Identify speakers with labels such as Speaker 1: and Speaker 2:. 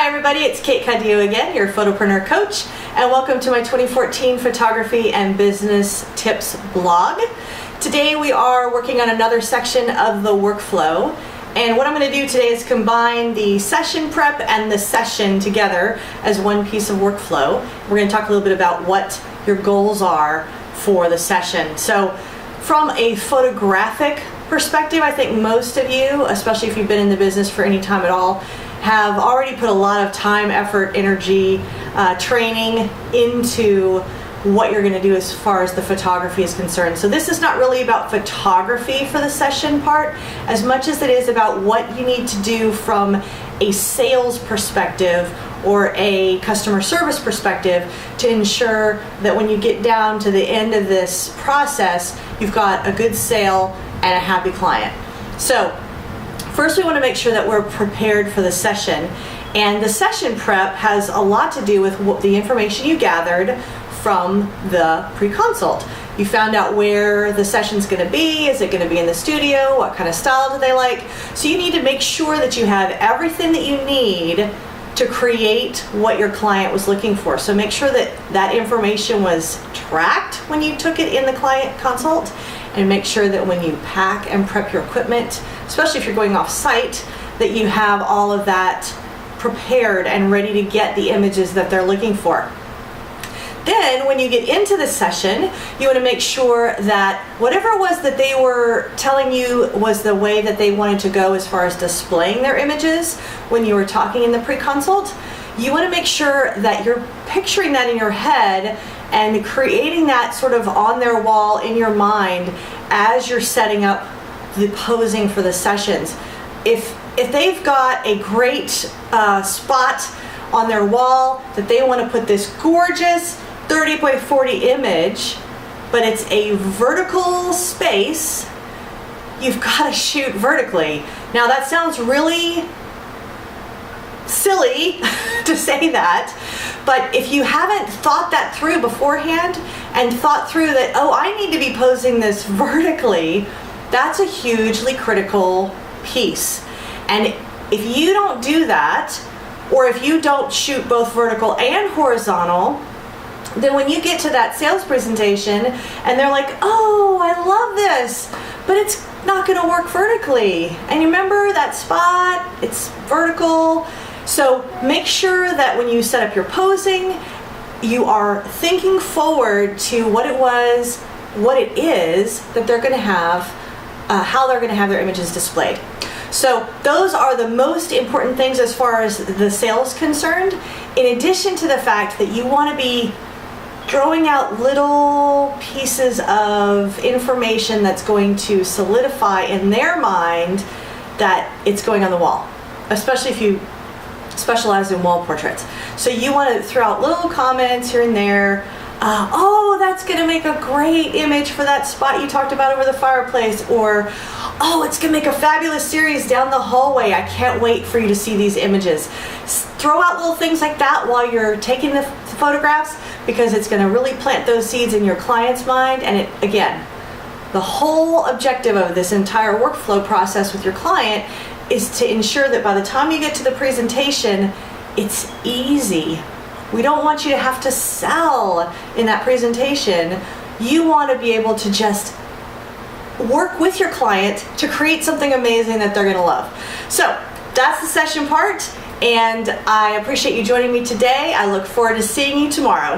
Speaker 1: Hi everybody, it's Kate Cadillo again, your photopreneur coach, and welcome to my 2014 photography and business tips blog. Today we are working on another section of the workflow, and what I'm going to do today is combine the session prep and the session together as one piece of workflow. We're going to talk a little bit about what your goals are for the session. So from a photographic perspective, I think most of you, especially if you've been in the business for any time at all, have already put a lot of time, effort, energy, training into what you're going to do as far as the photography is concerned. So this is not really about photography for the session part as much as it is about what you need to do from a sales perspective or a customer service perspective to ensure that when you get down to the end of this process, you've got a good sale and a happy client. So first, we want to make sure that we're prepared for the session, and the session prep has a lot to do with the information you gathered from the pre-consult. You found out where the session's going to be. Is it going to be in the studio? What kind of style do they like? So you need to make sure that you have everything that you need to create what your client was looking for. So make sure that that information was tracked when you took it in the client consult, and make sure that when you pack and prep your equipment, especially if you're going off site, that you have all of that prepared and ready to get the images that they're looking for. Then when you get into the session, you want to make sure that whatever it was that they were telling you was the way that they wanted to go as far as displaying their images when you were talking in the pre-consult, you want to make sure that you're picturing that in your head and creating that sort of on their wall in your mind as you're setting up the posing for the sessions. If they've got a great spot on their wall that they want to put this gorgeous 30 by 40 image, but it's a vertical space, you've got to shoot vertically. Now that sounds really silly to say that, but if you haven't thought that through beforehand and thought through that, oh, I need to be posing this vertically, that's a hugely critical piece. And if you don't do that, or if you don't shoot both vertical and horizontal, then when you get to that sales presentation and they're like, oh, I love this, but it's not going to work vertically. And you remember that spot, it's vertical. So make sure that when you set up your posing, you are thinking forward to what it is that they're going to have, how they're going to have their images displayed. So those are the most important things as far as the sales concerned, in addition to the fact that you want to be throwing out little pieces of information that's going to solidify in their mind that it's going on the wall, especially if you specialize in wall portraits. So you want to throw out little comments here and there. Oh, that's going to make a great image for that spot you talked about over the fireplace, or oh, it's going to make a fabulous series down the hallway. I can't wait for you to see these images. Throw out little things like that while you're taking the photographs, because it's going to really plant those seeds in your client's mind. And it, again, the whole objective of this entire workflow process with your client is to ensure that by the time you get to the presentation, it's easy. We don't want you to have to sell in that presentation. You want to be able to just work with your client to create something amazing that they're going to love. So that's the session part, and I appreciate you joining me today. I look forward to seeing you tomorrow.